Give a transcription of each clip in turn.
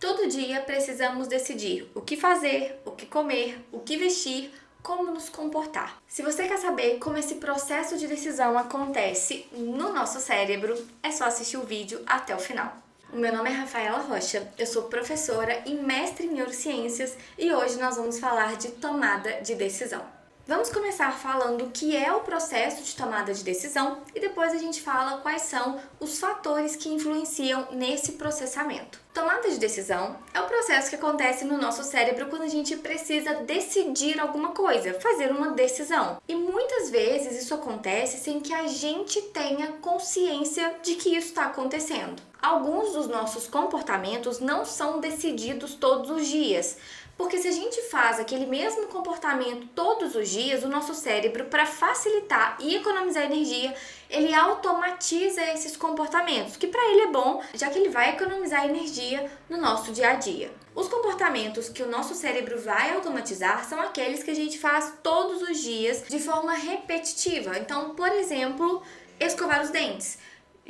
Todo dia precisamos decidir o que fazer, o que comer, o que vestir, como nos comportar. Se você quer saber como esse processo de decisão acontece no nosso cérebro, é só assistir o vídeo até o final. O meu nome é Rafaela Rocha, eu sou professora e mestre em neurociências e hoje nós vamos falar de tomada de decisão. Vamos começar falando o que é o processo de tomada de decisão e depois a gente fala quais são os fatores que influenciam nesse processamento. Tomada de decisão é o processo que acontece no nosso cérebro quando a gente precisa decidir alguma coisa, fazer uma decisão. E muitas vezes isso acontece sem que a gente tenha consciência de que isso está acontecendo. Alguns dos nossos comportamentos não são decididos todos os dias. Porque se a gente faz aquele mesmo comportamento todos os dias, o nosso cérebro, para facilitar e economizar energia, ele automatiza esses comportamentos, que para ele é bom, já que ele vai economizar energia no nosso dia a dia. Os comportamentos que o nosso cérebro vai automatizar são aqueles que a gente faz todos os dias de forma repetitiva. Então, por exemplo, escovar os dentes.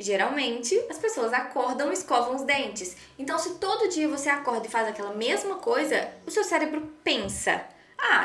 Geralmente, as pessoas acordam e escovam os dentes. Então, se todo dia você acorda e faz aquela mesma coisa, o seu cérebro pensa: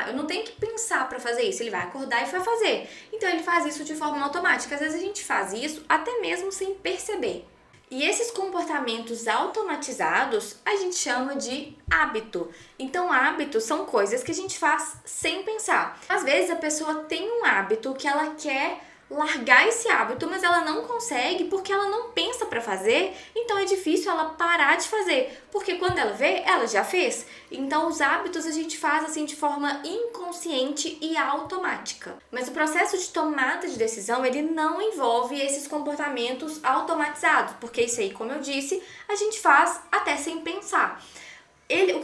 eu não tenho que pensar para fazer isso. Ele vai acordar e vai fazer. Então, ele faz isso de forma automática. Às vezes, a gente faz isso até mesmo sem perceber. E esses comportamentos automatizados a gente chama de hábito. Então, hábitos são coisas que a gente faz sem pensar. Às vezes, a pessoa tem um hábito que ela quer largar esse hábito, mas ela não consegue porque ela não pensa para fazer, então é difícil ela parar de fazer, porque quando ela vê, ela já fez. Então os hábitos a gente faz assim de forma inconsciente e automática. Mas o processo de tomada de decisão, ele não envolve esses comportamentos automatizados, porque isso aí, como eu disse, a gente faz até sem pensar.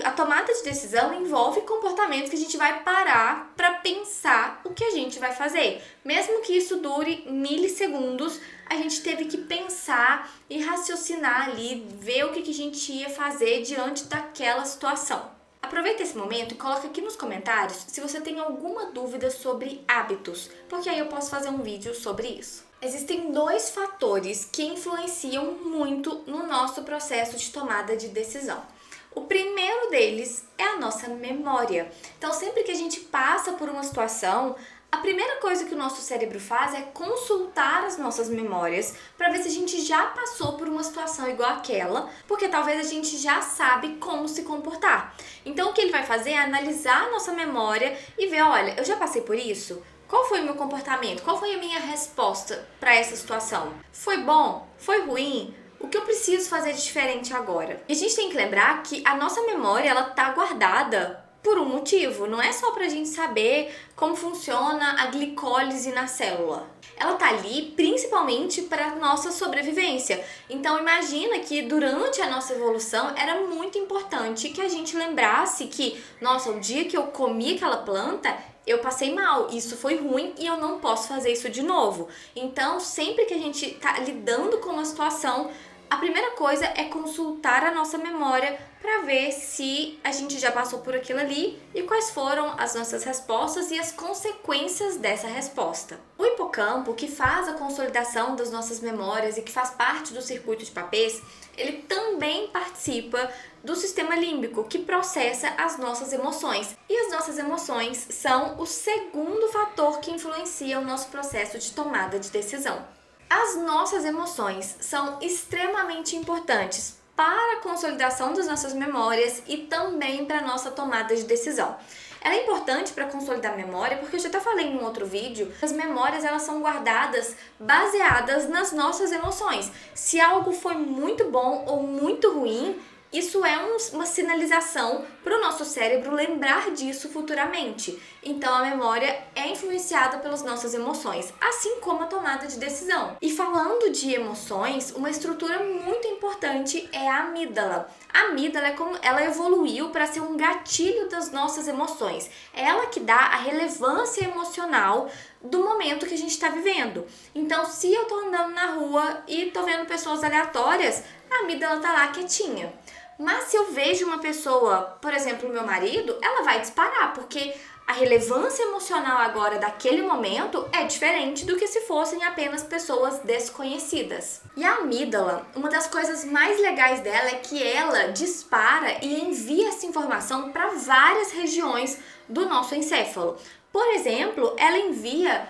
A tomada de decisão envolve comportamentos que a gente vai parar para pensar o que a gente vai fazer. Mesmo que isso dure milissegundos, a gente teve que pensar e raciocinar ali, ver o que a gente ia fazer diante daquela situação. Aproveita esse momento e coloca aqui nos comentários se você tem alguma dúvida sobre hábitos, porque aí eu posso fazer um vídeo sobre isso. Existem dois fatores que influenciam muito no nosso processo de tomada de decisão. O primeiro deles é a nossa memória. Então, sempre que a gente passa por uma situação, a primeira coisa que o nosso cérebro faz é consultar as nossas memórias para ver se a gente já passou por uma situação igual àquela, porque talvez a gente já sabe como se comportar. Então, o que ele vai fazer é analisar a nossa memória e ver, olha, eu já passei por isso? Qual foi o meu comportamento? Qual foi a minha resposta para essa situação? Foi bom? Foi ruim? O que eu preciso fazer de diferente agora? E a gente tem que lembrar que a nossa memória, ela tá guardada por um motivo. Não é só pra gente saber como funciona a glicólise na célula. Ela tá ali principalmente para nossa sobrevivência. Então imagina que durante a nossa evolução era muito importante que a gente lembrasse que, nossa, o dia que eu comi aquela planta, eu passei mal, isso foi ruim e eu não posso fazer isso de novo. Então, sempre que a gente tá lidando com uma situação, a primeira coisa é consultar a nossa memória para ver se a gente já passou por aquilo ali e quais foram as nossas respostas e as consequências dessa resposta. O hipocampo, que faz a consolidação das nossas memórias e que faz parte do circuito de papéis, ele também participa do sistema límbico, que processa as nossas emoções. E as nossas emoções são o segundo fator que influencia o nosso processo de tomada de decisão. As nossas emoções são extremamente importantes para a consolidação das nossas memórias e também para a nossa tomada de decisão. Ela é importante para consolidar a memória, porque eu já até falei em um outro vídeo, as memórias elas são guardadas baseadas nas nossas emoções. Se algo foi muito bom ou muito ruim, isso é uma sinalização para o nosso cérebro lembrar disso futuramente. Então a memória é influenciada pelas nossas emoções, assim como a tomada de decisão. E falando de emoções, uma estrutura muito importante é a amígdala. A amígdala ela evoluiu para ser um gatilho das nossas emoções. É ela que dá a relevância emocional do momento que a gente está vivendo. Então, se eu estou andando na rua e estou vendo pessoas aleatórias, a amígdala está lá quietinha. Mas se eu vejo uma pessoa, por exemplo, meu marido, ela vai disparar, porque A relevância emocional agora daquele momento é diferente do que se fossem apenas pessoas desconhecidas. E a amígdala, uma das coisas mais legais dela é que ela dispara e envia essa informação para várias regiões do nosso encéfalo. Por exemplo, ela envia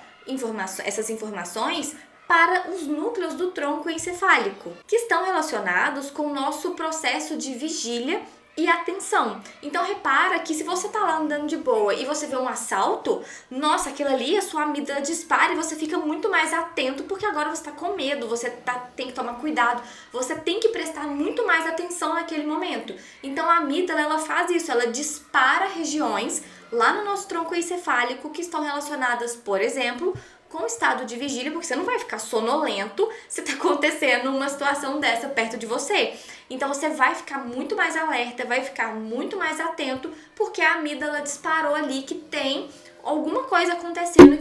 essas informações para os núcleos do tronco encefálico, que estão relacionados com o nosso processo de vigília e atenção. Então repara que se você tá lá andando de boa e você vê um assalto, nossa, aquilo ali, a sua amígdala dispara e você fica muito mais atento, porque agora você tá com medo, tem que tomar cuidado, você tem que prestar muito mais atenção naquele momento. Então a amígdala, ela faz isso, ela dispara regiões lá no nosso tronco encefálico que estão relacionadas, por exemplo, com o estado de vigília, porque você não vai ficar sonolento se tá acontecendo uma situação dessa perto de você. Então você vai ficar muito mais alerta, vai ficar muito mais atento, porque a amígdala disparou ali que tem alguma coisa acontecendo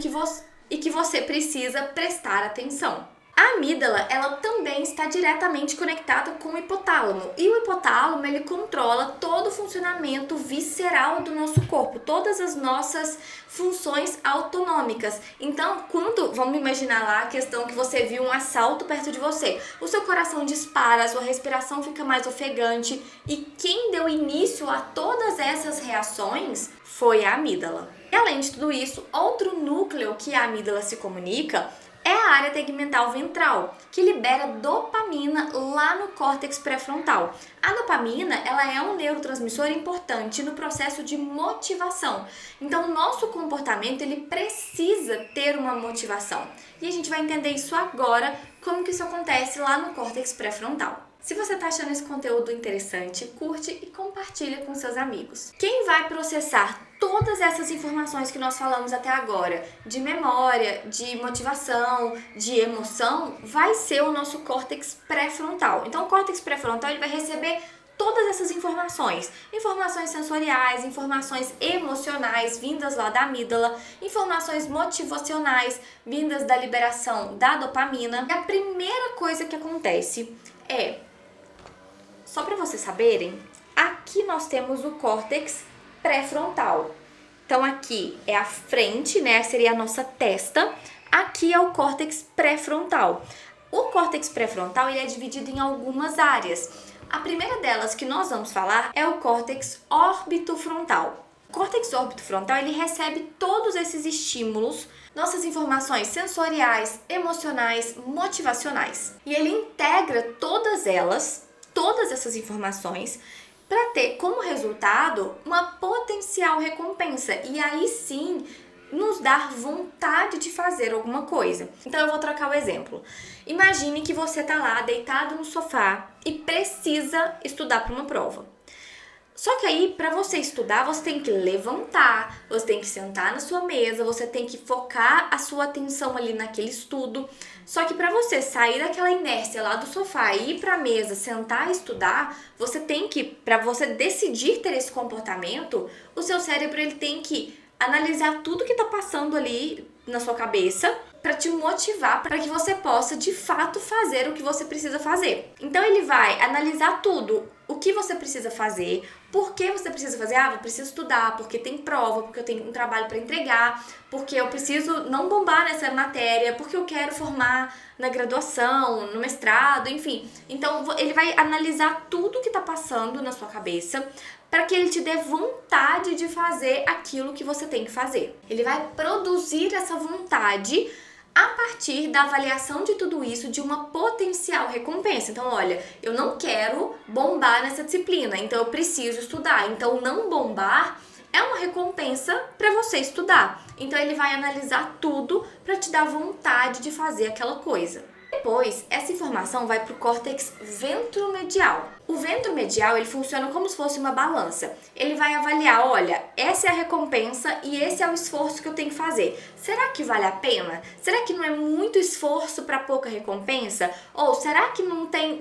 e que você precisa prestar atenção. A amígdala, ela também está diretamente conectada com o hipotálamo. E o hipotálamo, ele controla todo o funcionamento visceral do nosso corpo, todas as nossas funções autonômicas. Então, vamos imaginar lá a questão que você viu um assalto perto de você. O seu coração dispara, a sua respiração fica mais ofegante. E quem deu início a todas essas reações foi a amígdala. E além de tudo isso, outro núcleo que a amígdala se comunica é a área tegmental ventral, que libera dopamina lá no córtex pré-frontal. A dopamina, ela é um neurotransmissor importante no processo de motivação. Então, o nosso comportamento, ele precisa ter uma motivação. E a gente vai entender isso agora, como que isso acontece lá no córtex pré-frontal. Se você está achando esse conteúdo interessante, curte e compartilha com seus amigos. Quem vai processar todas essas informações que nós falamos até agora, de memória, de motivação, de emoção, vai ser o nosso córtex pré-frontal. Então, o córtex pré-frontal, ele vai receber todas essas informações sensoriais, informações emocionais vindas lá da amígdala, informações motivacionais vindas da liberação da dopamina. E a primeira coisa que acontece só para vocês saberem, aqui nós temos o córtex pré-frontal. Então aqui é a frente, né? Seria a nossa testa. Aqui é o córtex pré-frontal. O córtex pré-frontal, ele é dividido em algumas áreas. A primeira delas que nós vamos falar é o córtex órbito-frontal. O córtex órbito-frontal, ele recebe todos esses estímulos, nossas informações sensoriais, emocionais, motivacionais. E ele integra todas essas informações para ter como resultado uma potencial recompensa. E aí sim, nos dar vontade de fazer alguma coisa. Então eu vou trocar o exemplo. Imagine que você tá lá deitado no sofá e precisa estudar para uma prova. Só que aí, para você estudar, você tem que levantar, você tem que sentar na sua mesa, você tem que focar a sua atenção ali naquele estudo. Só que para você sair daquela inércia lá do sofá e ir para a mesa, sentar e estudar, para você decidir ter esse comportamento, o seu cérebro, ele tem que analisar tudo que tá passando ali na sua cabeça para te motivar para que você possa de fato fazer o que você precisa fazer. Então ele vai analisar tudo, o que você precisa fazer, por que você precisa fazer, eu preciso estudar, porque tem prova, porque eu tenho um trabalho para entregar, porque eu preciso não bombar nessa matéria, porque eu quero formar na graduação, no mestrado, enfim. Então ele vai analisar tudo que tá passando na sua cabeça para que ele te dê vontade de fazer aquilo que você tem que fazer. Ele vai produzir essa vontade a partir da avaliação de tudo isso, de uma potencial recompensa. Então, olha, eu não quero bombar nessa disciplina, então eu preciso estudar. Então, não bombar é uma recompensa para você estudar. Então, ele vai analisar tudo para te dar vontade de fazer aquela coisa. Depois, essa informação vai para o córtex ventromedial. O ventromedial, ele funciona como se fosse uma balança. Ele vai avaliar, olha, essa é a recompensa e esse é o esforço que eu tenho que fazer. Será que vale a pena? Será que não é muito esforço para pouca recompensa? Ou será que não tem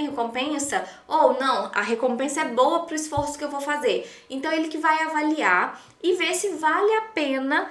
recompensa? Ou não, a recompensa é boa para o esforço que eu vou fazer. Então, ele que vai avaliar e ver se vale a pena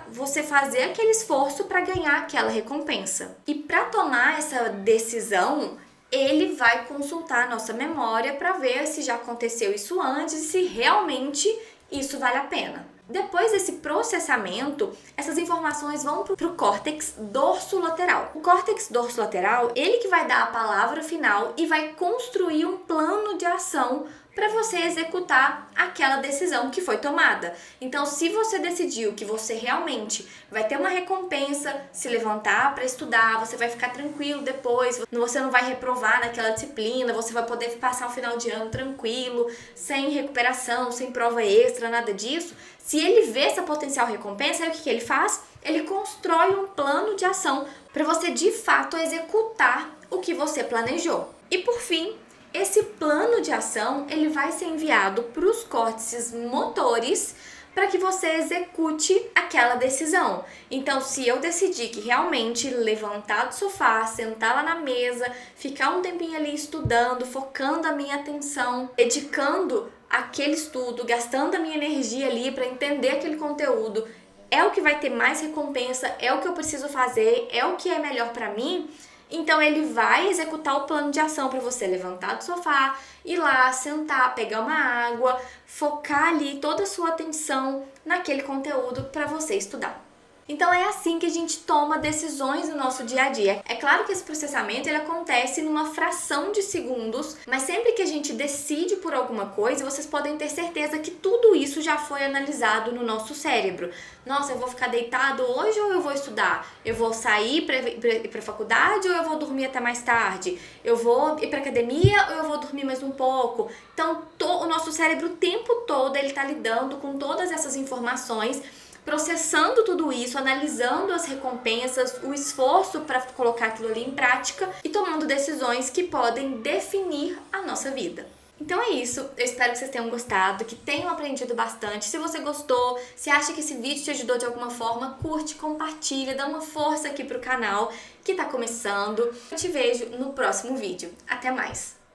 você fazer aquele esforço para ganhar aquela recompensa. E para tomar essa decisão, ele vai consultar a nossa memória para ver se já aconteceu isso antes e se realmente isso vale a pena. Depois desse processamento, essas informações vão para o córtex dorsolateral. O córtex dorsolateral, ele que vai dar a palavra final e vai construir um plano de ação para você executar aquela decisão que foi tomada. Então, se você decidiu que você realmente vai ter uma recompensa, se levantar para estudar, você vai ficar tranquilo depois, você não vai reprovar naquela disciplina, você vai poder passar o final de ano tranquilo, sem recuperação, sem prova extra, nada disso. Se ele vê essa potencial recompensa, aí o que ele faz? Ele constrói um plano de ação para você de fato executar o que você planejou. E por fim, esse plano de ação, ele vai ser enviado para os córtices motores para que você execute aquela decisão. Então, se eu decidir que realmente levantar do sofá, sentar lá na mesa, ficar um tempinho ali estudando, focando a minha atenção, dedicando aquele estudo, gastando a minha energia ali para entender aquele conteúdo, é o que vai ter mais recompensa, é o que eu preciso fazer, é o que é melhor para mim. Então ele vai executar o plano de ação para você levantar do sofá, ir lá, sentar, pegar uma água, focar ali toda a sua atenção naquele conteúdo para você estudar. Então é assim que a gente toma decisões no nosso dia a dia. É claro que esse processamento ele acontece numa fração de segundos, mas sempre que a gente decide por alguma coisa, vocês podem ter certeza que tudo isso já foi analisado no nosso cérebro. Nossa, eu vou ficar deitado hoje ou eu vou estudar? Eu vou sair para ir para a faculdade ou eu vou dormir até mais tarde? Eu vou ir para academia ou eu vou dormir mais um pouco? Então o nosso cérebro o tempo todo ele está lidando com todas essas informações, processando tudo isso, analisando as recompensas, o esforço para colocar aquilo ali em prática e tomando decisões que podem definir a nossa vida. Então é isso, eu espero que vocês tenham gostado, que tenham aprendido bastante. Se você gostou, se acha que esse vídeo te ajudou de alguma forma, curte, compartilha, dá uma força aqui pro canal que tá começando. Eu te vejo no próximo vídeo. Até mais!